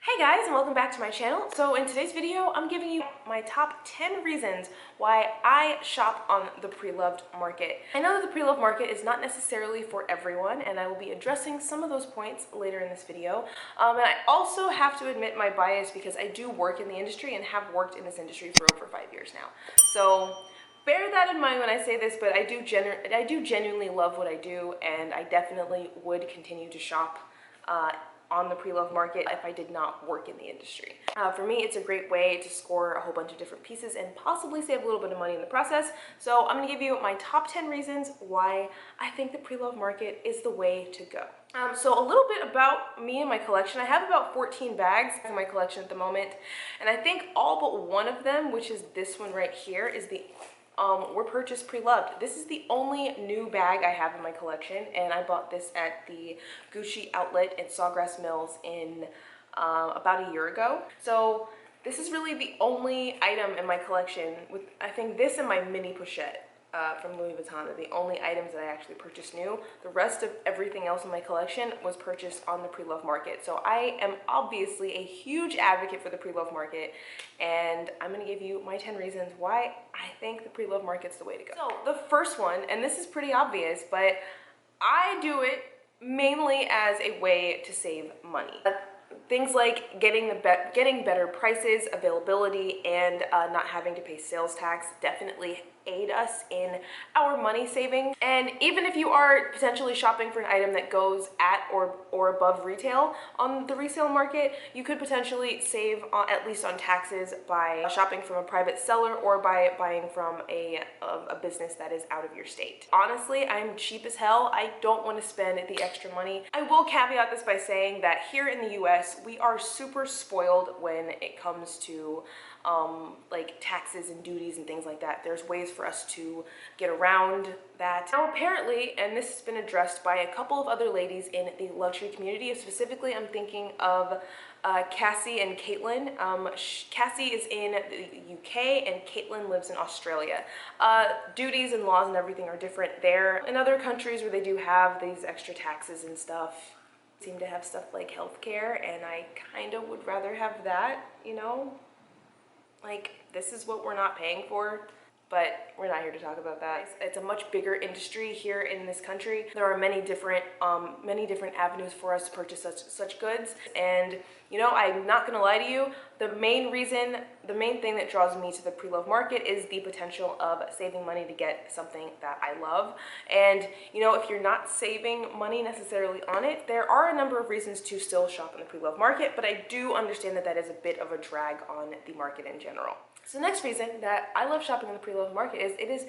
Hey guys, and welcome back to my channel. So in today's video, I'm giving you my top 10 reasons why I shop on the pre-loved market. I know that the pre-loved market is not necessarily for everyone, and I will be addressing some of those points later in this video. And I also have to admit my bias because I do work in the industry and have worked in this industry for over 5 years now. So bear that in mind when I say this, but I do genuinely love what I do, and I definitely would continue to shop on the pre-loved market if I did not work in the industry. For me, it's a great way to score a whole bunch of different pieces and possibly save a little bit of money in the process. So I'm gonna give you my top 10 reasons why I think the pre-loved market is the way to go. So a little bit about me and my collection. I have about 14 bags in my collection at the moment, and I think all but one of them, which is this one right here, is were purchased pre-loved. This is the only new bag I have in my collection, and I bought this at the Gucci outlet in Sawgrass Mills in about a year ago. So this is really the only item in my collection, with I think this and my mini pochette from Louis Vuitton are the only items that I actually purchased new. The rest of everything else in my collection was purchased on the pre-loved market. So I am obviously a huge advocate for the pre-loved market, and I'm gonna give you my 10 reasons why I think the pre-loved market's the way to go. So the first one, and this is pretty obvious, but I do it mainly as a way to save money. Things like getting better prices, availability, and not having to pay sales tax definitely aid us in our money saving. And even if you are potentially shopping for an item that goes at or above retail on the resale market, you could potentially save at least on taxes by shopping from a private seller or by buying from a business that is out of your state. Honestly, I'm cheap as hell. I don't want to spend the extra money. I will caveat this by saying that here in the US, we are super spoiled when it comes to like taxes and duties and things like that. There's ways for us to get around that. Now apparently, and this has been addressed by a couple of other ladies in the luxury community, specifically I'm thinking of Cassie and Caitlin. Cassie is in the UK and Caitlin lives in Australia. Duties and laws and everything are different there. In other countries where they do have these extra taxes and stuff, seem to have stuff like healthcare, and I kind of would rather have that, you know? Like, this is what we're not paying for, but we're not here to talk about that. It's a much bigger industry here in this country. There are many different avenues for us to purchase such goods. And, you know, I'm not gonna lie to you, the main thing that draws me to the pre-loved market is the potential of saving money to get something that I love. And, you know, if you're not saving money necessarily on it, there are a number of reasons to still shop in the pre-loved market, but I do understand that that is a bit of a drag on the market in general. So the next reason that I love shopping in the pre-loved market is it is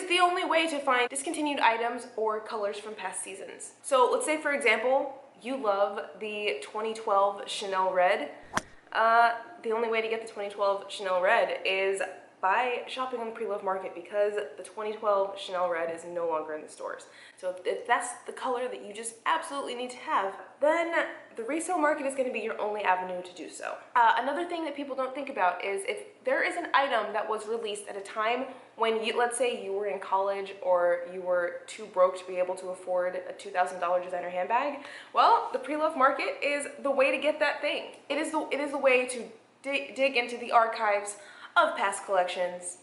the only way to find discontinued items or colors from past seasons. So let's say, for example, you love the 2012 Chanel Red. The only way to get the 2012 Chanel Red is by shopping on the pre-loved market, because the 2012 Chanel Red is no longer in the stores. So if that's the color that you just absolutely need to have, then the resale market is going to be your only avenue to do so. Another thing that people don't think about is if there is an item that was released at a time when let's say you were in college or you were too broke to be able to afford a $2,000 designer handbag, well, the pre-loved market is the way to get that thing. It is the way to dig into the archives of past collections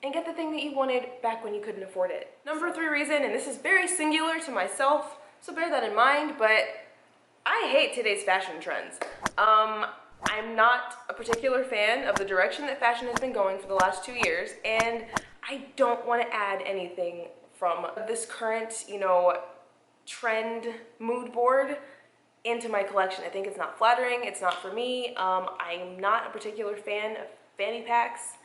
and get the thing that you wanted back when you couldn't afford it. Number 3 reason, and this is very singular to myself, so bear that in mind, but I hate today's fashion trends. I'm not a particular fan of the direction that fashion has been going for the last 2 years, and I don't want to add anything from this current, you know, trend mood board into my collection. I think it's not flattering, it's not for me. I'm not a particular fan of fanny packs.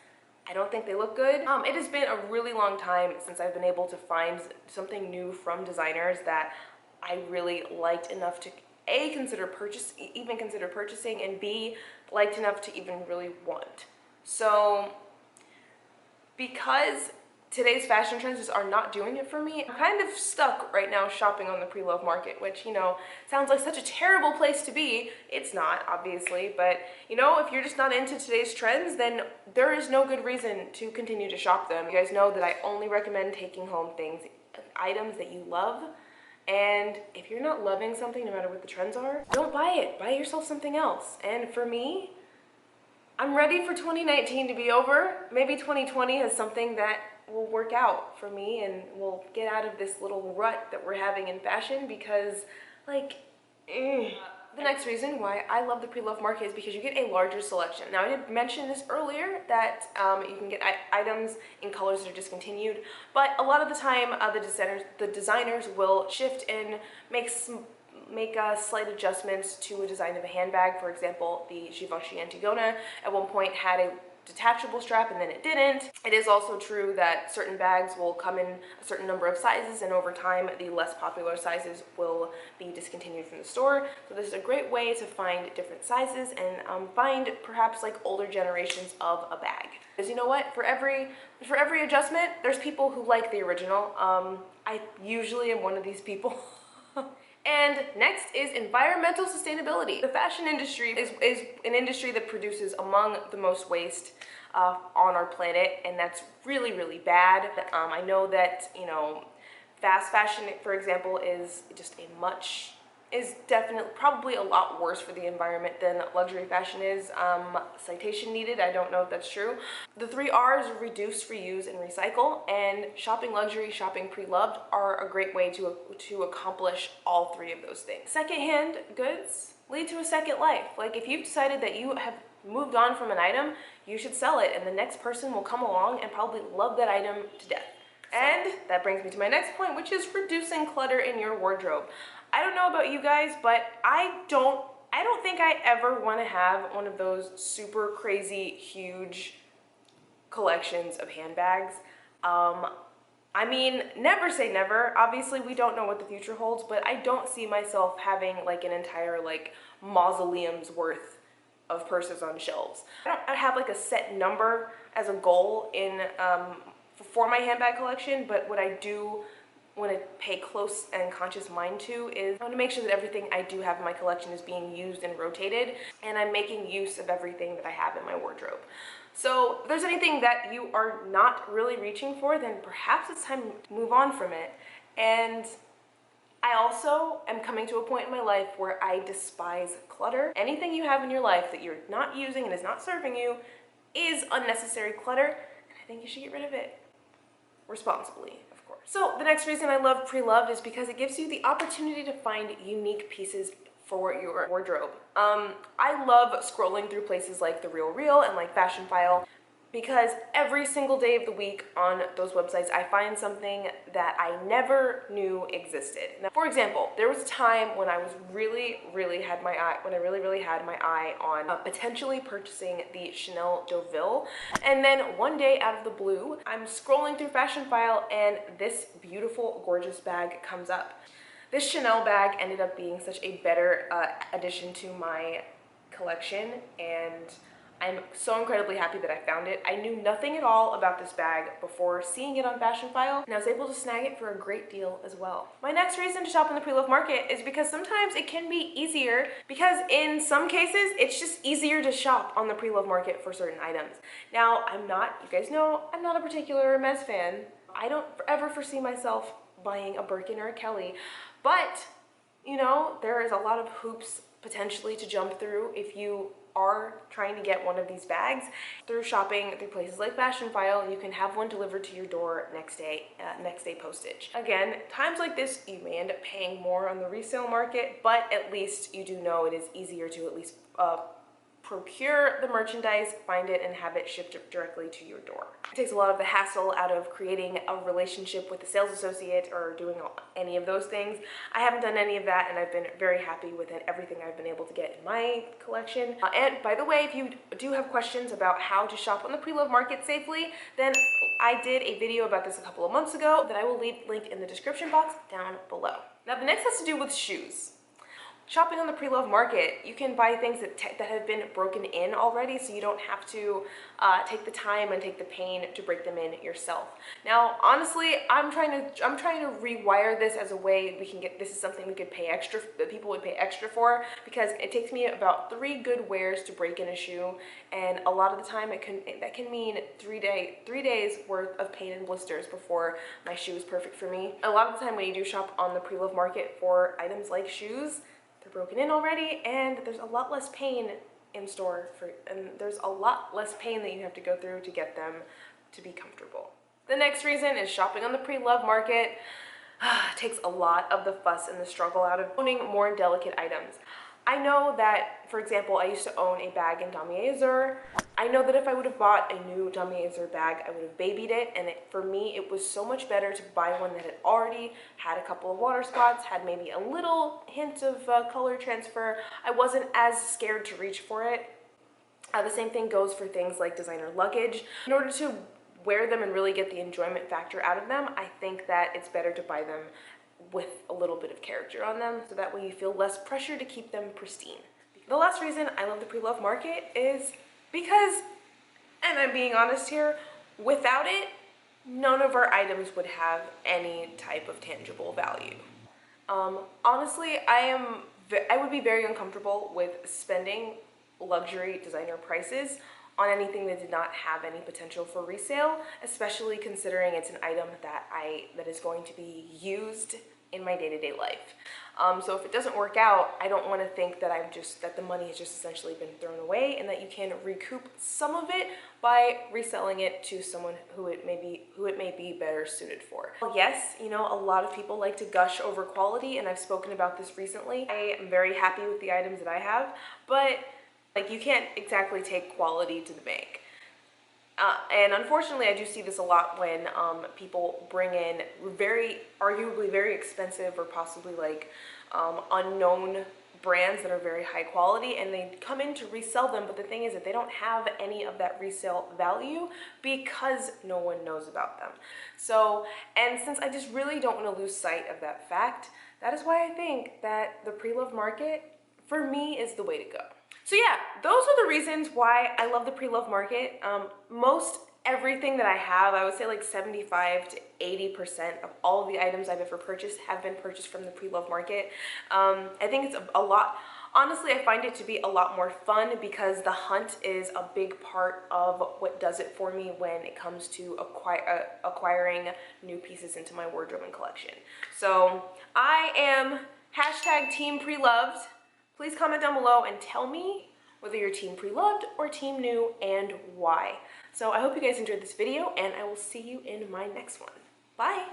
I don't think they look good. It has been a really long time since I've been able to find something new from designers that I really liked enough to A, consider purchasing, and B, liked enough to even really want. So because today's fashion trends just are not doing it for me, I'm kind of stuck right now shopping on the pre-loved market, which, you know, sounds like such a terrible place to be. It's not, obviously, but, you know, if you're just not into today's trends, then there is no good reason to continue to shop them. You guys know that I only recommend taking home items that you love, And if you're not loving something, no matter what the trends are, don't buy it. Buy yourself something else. And for me, I'm ready for 2019 to be over. Maybe 2020 is something that will work out for me and we'll get out of this little rut that we're having in fashion because, like, The next reason why I love the pre-loved market is because you get a larger selection. Now, I did mention this earlier that you can get items in colors that are discontinued, but a lot of the time the designers will shift and make slight adjustments to a design of a handbag. For example, the Givenchy Antigona at one point had a detachable strap and then it didn't. It is also true that certain bags will come in a certain number of sizes, and over time the less popular sizes will be discontinued from the store. So this is a great way to find different sizes and find perhaps like older generations of a bag. Because you know what, for every adjustment there's people who like the original. I usually am one of these people. And next is environmental sustainability. The fashion industry is an industry that produces among the most waste on our planet, and that's really, really bad. I know that, you know, fast fashion, for example, is definitely probably a lot worse for the environment than luxury fashion is. Citation needed, I don't know if that's true. The 3 R's, reduce, reuse, and recycle, and shopping luxury, shopping pre-loved are a great way to accomplish all 3 of those things. Secondhand goods lead to a second life. Like, if you've decided that you have moved on from an item, you should sell it, and the next person will come along and probably love that item to death. And that brings me to my next point, which is reducing clutter in your wardrobe. I don't know about you guys, but I don't think I ever want to have one of those super crazy huge collections of handbags. I mean, never say never. Obviously, we don't know what the future holds, but I don't see myself having like an entire like mausoleum's worth of purses on shelves. I don't have like a set number as a goal in for my handbag collection, but what I do want to pay close and conscious mind to is I want to make sure that everything I do have in my collection is being used and rotated, and I'm making use of everything that I have in my wardrobe. So if there's anything that you are not really reaching for, then perhaps it's time to move on from it. And I also am coming to a point in my life where I despise clutter. Anything you have in your life that you're not using and is not serving you is unnecessary clutter, and I think you should get rid of it responsibly. So the next reason I love pre-loved is because it gives you the opportunity to find unique pieces for your wardrobe. I love scrolling through places like The Real and like Fashionphile, because every single day of the week on those websites I find something that I never knew existed. Now, for example, there was a time when I was really had my eye on potentially purchasing the Chanel Deauville, and then one day out of the blue I'm scrolling through Fashionphile and this beautiful, gorgeous bag comes up. This Chanel bag ended up being such a better addition to my collection, and I'm so incredibly happy that I found it. I knew nothing at all about this bag before seeing it on Fashionphile, and I was able to snag it for a great deal as well. My next reason to shop in the pre-loved market is because sometimes it can be easier, because in some cases it's just easier to shop on the pre-loved market for certain items. Now, you guys know, I'm not a particular Hermes fan. I don't ever foresee myself buying a Birkin or a Kelly, but you know, there is a lot of hoops potentially to jump through if you are trying to get one of these bags. Through shopping through places like Fashionphile, you can have one delivered to your door next day postage. Again, times like this, you may end up paying more on the resale market, but at least you do know it is easier to at least procure the merchandise, find it, and have it shipped directly to your door. It takes a lot of the hassle out of creating a relationship with the sales associate or doing any of those things. I haven't done any of that, and I've been very happy with everything I've been able to get in my collection. And by the way, if you do have questions about how to shop on the pre-loved market safely, then I did a video about this a couple of months ago that I will link in the description box down below. Now, the next has to do with shoes. shopping on the pre-loved market, you can buy things that have been broken in already, so you don't have to take the time and take the pain to break them in yourself. Now, honestly, I'm trying to rewire this as a way we can get. This is something we could pay extra, that people would pay extra for, because it takes me about 3 good wears to break in a shoe, and a lot of the time that can mean 3 days worth of pain and blisters before my shoe is perfect for me. A lot of the time when you do shop on the pre-loved market for items like shoes, they're broken in already, and there's a lot less pain in store and there's a lot less pain that you have to go through to get them to be comfortable. The next reason is shopping on the pre-loved market takes a lot of the fuss and the struggle out of owning more delicate items. I know that, for example, I used to own a bag in Damier Azur. I know that if I would have bought a new Damier Azur bag, I would have babied it, and for me, it was so much better to buy one that had already had a couple of water spots, had maybe a little hint of color transfer. I wasn't as scared to reach for it. The same thing goes for things like designer luggage. In order to wear them and really get the enjoyment factor out of them, I think that it's better to buy them with a little bit of character on them, so that way you feel less pressure to keep them pristine. The last reason I love the pre-loved market is because, and I'm being honest here, without it, none of our items would have any type of tangible value. Honestly, I would be very uncomfortable with spending luxury designer prices on anything that did not have any potential for resale, especially considering it's an item that is going to be used in my day-to-day life. So if it doesn't work out, I don't want to think that that the money has just essentially been thrown away, and that you can recoup some of it by reselling it to someone who it may be better suited for. Yes, you know, a lot of people like to gush over quality, and I've spoken about this recently. I am very happy with the items that I have, but like, you can't exactly take quality to the bank. And unfortunately, I do see this a lot when people bring in arguably very expensive or possibly like unknown brands that are very high quality, and they come in to resell them, but the thing is that they don't have any of that resale value because no one knows about them. So, and since I just really don't want to lose sight of that fact, that is why I think that the pre-loved market, for me, is the way to go. So yeah, those are the reasons why I love the pre-loved market. Most everything that I have, I would say like 75 to 80% of all of the items I've ever purchased have been purchased from the pre-loved market. I think it's a lot, honestly, I find it to be a lot more fun because the hunt is a big part of what does it for me when it comes to acquiring new pieces into my wardrobe and collection. So I am #TeamPreloved. Please comment down below and tell me whether you're team pre-loved or team new and why. So I hope you guys enjoyed this video, and I will see you in my next one. Bye!